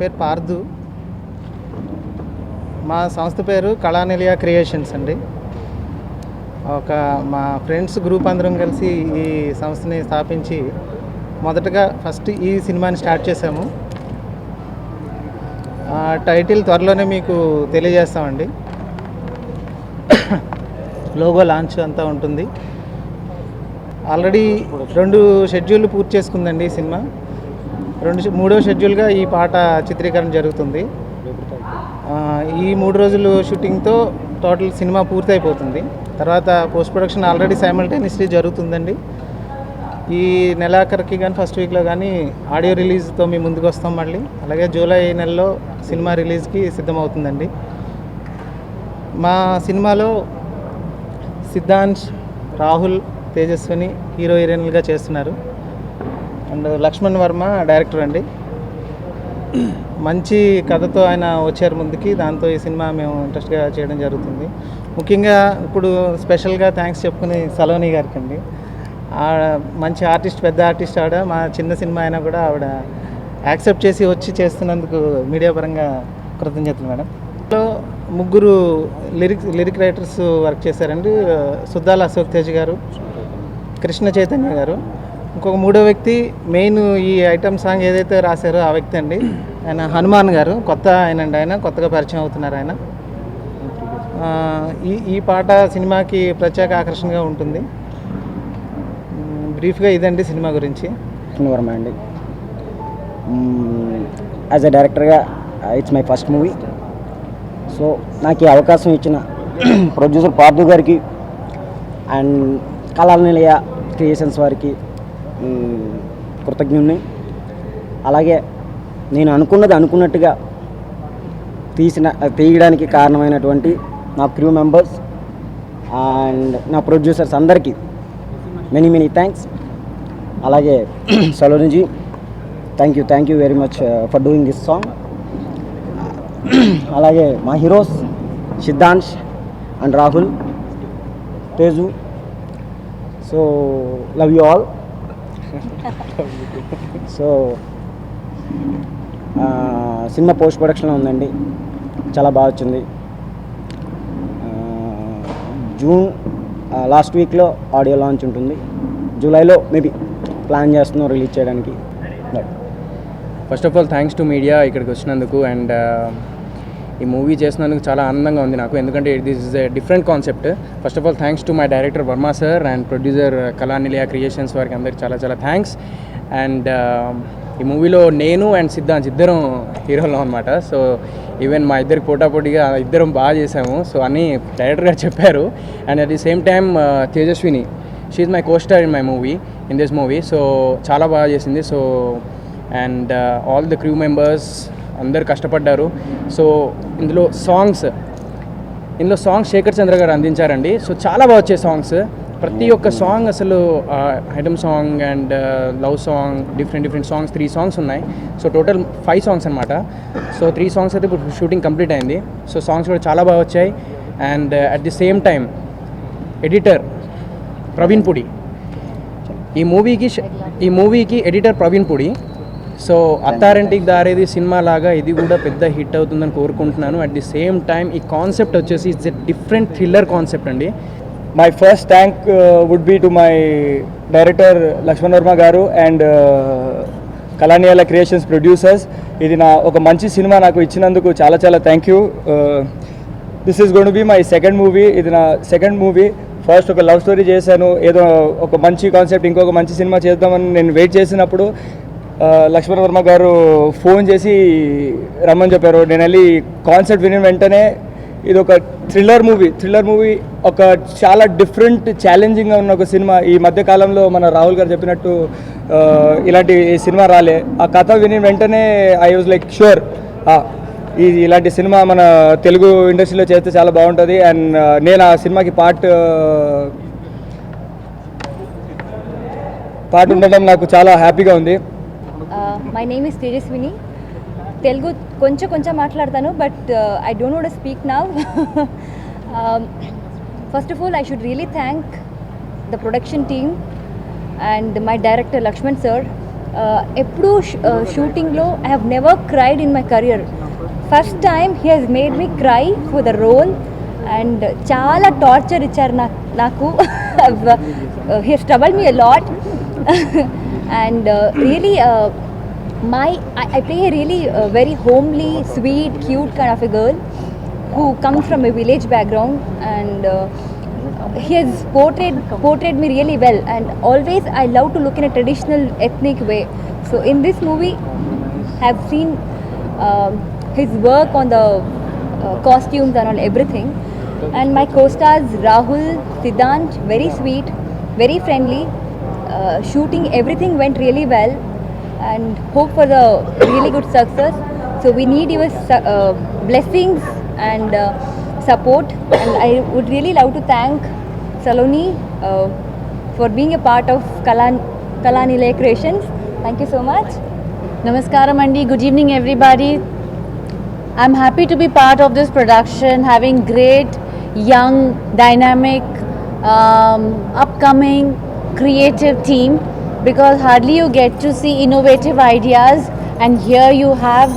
పేరు పార్థు. మా సంస్థ పేరు కళానిలయ క్రియేషన్స్ అండి. మా ఫ్రెండ్స్ గ్రూప్ అందరం కలిసి ఈ సంస్థని స్థాపించి మొదటగా ఫస్ట్ ఈ సినిమాని స్టార్ట్ చేసాము. టైటిల్ త్వరలోనే మీకు తెలియజేస్తామండి. లోగో లాంచ్ అంతా ఉంటుంది. ఆల్రెడీ 2 షెడ్యూల్ పూర్తి చేసుకుందండి ఈ సినిమా. మూడో షెడ్యూల్గా ఈ పాట చిత్రీకరణ జరుగుతుంది. ఈ 3 రోజులు షూటింగ్తో టోటల్ సినిమా పూర్తి అయిపోతుంది. తర్వాత పోస్ట్ ప్రొడక్షన్ ఆల్రెడీ సైమల్టేనియస్లీ జరుగుతుందండి. ఈ నెలాఖరికి కానీ ఫస్ట్ వీక్లో కానీ ఆడియో రిలీజ్తో మీ ముందుకు వస్తాం మళ్ళీ. అలాగే జూలై నెలలో సినిమా రిలీజ్కి సిద్ధమవుతుందండి. మా సినిమాలో సిద్ధాంశ్, రాహుల్, తేజస్విని హీరో హీరోయిన్లుగా చేస్తున్నారు. అండ్ లక్ష్మణ్ వర్మ డైరెక్టర్ అండి. మంచి కథతో ఆయన వచ్చారు ముందుకి. దాంతో ఈ సినిమా మేము ఇంట్రెస్ట్గా చేయడం జరుగుతుంది. ముఖ్యంగా ఇప్పుడు స్పెషల్గా థ్యాంక్స్ చెప్పుకుని సలోని గారికి అండి. మంచి ఆర్టిస్ట్, పెద్ద ఆర్టిస్ట్ ఆవిడ. మా చిన్న సినిమా అయినా కూడా ఆవిడ యాక్సెప్ట్ చేసి వచ్చి చేస్తున్నందుకు మీడియా పరంగా కృతజ్ఞతలు మేడం. ముగ్గురు లిరిక్ రైటర్స్ వర్క్ చేశారండి. సుద్దాల అశోక్ తేజ్ గారు, కృష్ణ చైతన్య గారు. ఇంకొక 3వ వ్యక్తి మెయిన్ ఈ ఐటమ్ సాంగ్ ఏదైతే రాశారో ఆ వ్యక్తి అండి. ఆయన హనుమాన్ గారు, కొత్త ఆయనండి. ఆయన కొత్తగా పరిచయం అవుతున్నారు. ఆయన ఈ పాట సినిమాకి ప్రత్యేక ఆకర్షణగా ఉంటుంది. బ్రీఫ్గా ఇదండి సినిమా గురించి. వర్మ అండి. యాజ్ ఎ డైరెక్టర్గా it's my first movie. So నాకు ఈ అవకాశం ఇచ్చిన ప్రొడ్యూసర్ పార్థు గారికి అండ్ కళానిలయ క్రియేషన్స్ వారికి కృతజ్ఞుడిని. అలాగే నేను అనుకున్నది అనుకున్నట్టుగా తీయడానికి కారణమైనటువంటి నా క్రూ మెంబర్స్ అండ్ నా ప్రొడ్యూసర్స్ అందరికీ మెనీ థ్యాంక్స్. అలాగే సలోనిజీ, thank you very much for doing this song. అలాగే మా heroes Siddhansh and Rahul, Teju. So love you all. So cinema post ప్రొడక్షన్లో ఉందండి. చాలా బాగా వచ్చింది. జూన్ లాస్ట్ వీక్లో ఆడియో లాంచ్ ఉంటుంది. జూలైలో మేబీ ప్లాన్ చేస్తున్నాం రిలీజ్ చేయడానికి. First of all thanks to media ఇక్కడికి వచ్చినందుకు. అండ్ ఈ మూవీ చేసినందుకు చాలా ఆనందంగా ఉంది నాకు, ఎందుకంటే this is a different concept. First of all thanks to my director Varma sir and producer Kalanilaya creations వారికి అందరికి చాలా థ్యాంక్స్. అండ్ ఈ మూవీలో నేను అండ్ సిద్ధాంత్ ఇద్దరం హీరోలో అనమాట. సో ఈవెన్ మా ఇద్దరికి పోటాపోటీగా ఇద్దరం బాగా చేసాము. సో అన్నీ డైరెక్టర్ గారు చెప్పారు. And at the same time Tejaswini, she is my co-star in my movie, in this movie. So చాలా బాగా చేసింది. So and all the crew members అందరు కష్టపడ్డారు. సో ఇందులో సాంగ్స్ శేఖర్ చంద్ర గారు అందించారండి. సో చాలా బాగా వచ్చాయి సాంగ్స్. ప్రతి ఒక్క సాంగ్ అసలు item song and love song, different songs, 3 songs ఉన్నాయి. సో టోటల్ 5 సాంగ్స్ అనమాట. సో 3 సాంగ్స్ అయితే ఇప్పుడు షూటింగ్ కంప్లీట్ అయింది. సో సాంగ్స్ కూడా చాలా బాగా వచ్చాయి. And at the same time editor Praveen Pudi, ఈ మూవీకి editor Praveen Pudi. So Attarintiki Daredi cinema లాగా ఇది కూడా పెద్ద హిట్ అవుతుందని కోరుకుంటున్నాను. అట్ ది సేమ్ టైం ఈ కాన్సెప్ట్ వచ్చేసి it's a different thriller concept అండి. My first thank would be to my director Lakshman Varma garu and కళానిలయ creations producers. ఇది ఒక మంచి సినిమా నాకు ఇచ్చినందుకు చాలా thank you. This is gonna be my second movie. ఇది నా సెకండ్ మూవీ. ఫస్ట్ ఒక లవ్ స్టోరీ చేశాను, ఏదో ఒక మంచి కాన్సెప్ట్, ఇంకొక మంచి సినిమా చేద్దామని నేను వెయిట్ చేసినప్పుడు లక్ష్మణ్ వర్మ గారు ఫోన్ చేసి రమ్మని చెప్పారు. నేను వెళ్ళి కాన్సెప్ట్ విని వెంటనే ఇది ఒక థ్రిల్లర్ మూవీ, ఒక చాలా డిఫరెంట్ ఛాలెంజింగ్గా ఉన్న ఒక సినిమా. ఈ మధ్యకాలంలో మన రాహుల్ గారు చెప్పినట్టు ఇలాంటి సినిమా రాలే. ఆ కథ విని వెంటనే ఐ వాజ్ లైక్ ష్యూర్ ఇలాంటి సినిమా మన తెలుగు ఇండస్ట్రీలో చేస్తే చాలా బాగుంటుంది. అండ్ నేను ఆ సినిమాకి పార్ట్ ఉండడం నాకు చాలా హ్యాపీగా ఉంది. My name is Tejaswini. Telugu కొంచెం మాట్లాడతాను, but I don't know to speak now. First of all, I should really thank the production team and my director Lakshman sir ఎప్పుడు షూటింగ్లో I have never cried in my career. First time he has made me cry for the role and చాలా torture ఇచ్చారు నాకు. He has troubled me a lot and really I play a really very homely, sweet, cute kind of a girl who comes from a village background, and he has portrayed me really well. And always I love to look in a traditional ethnic way. So in this movie, I have seen his work on the costumes and on everything. And my co-stars Rahul, Siddhant, very sweet, very friendly. Shooting, everything went really well, and hope for the really good success. So we need your blessings and support, and I would really love to thank Saloni for being a part of Kalanilaya Creations. Thank you so much. Namaskaram Andi, good evening everybody. I'm happy to be part of this production, having great, young, dynamic, upcoming, creative team, because hardly you get to see innovative ideas, and here you have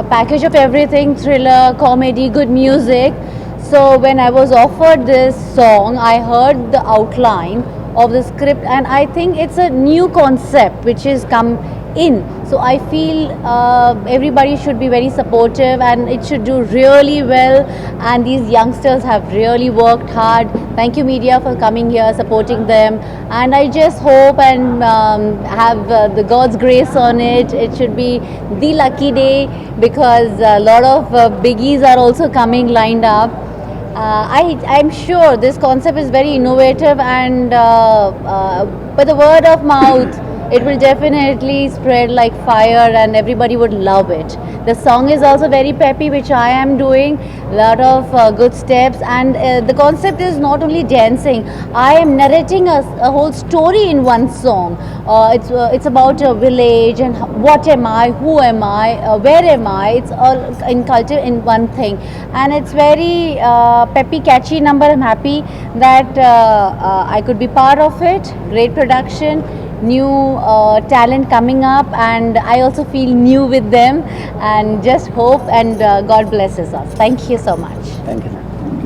a package of everything: thriller, comedy, good music. So when I was offered this song, I heard the outline of the script, and I think it's a new concept which has come in. So I feel everybody should be very supportive, and it should do really well, and these youngsters have really worked hard. Thank you media for coming here, supporting them, and I just hope and have the God's grace on it. It should be the lucky day, because a lot of biggies are also coming lined up. I'm sure this concept is very innovative, and by the word of mouth, it will definitely spread like fire, and everybody would love it. The song is also very peppy, which I am doing lot of good steps, and the concept is not only dancing. I am narrating a whole story in one song. It's about a village, and what am I, who am I, where am I. It's all in culture in one thing, and it's very peppy, catchy number. I'm happy that I could be part of it. Great production, new talent coming up, and I also feel new with them, and just hope and God blesses us. Thank you so much. Thank you.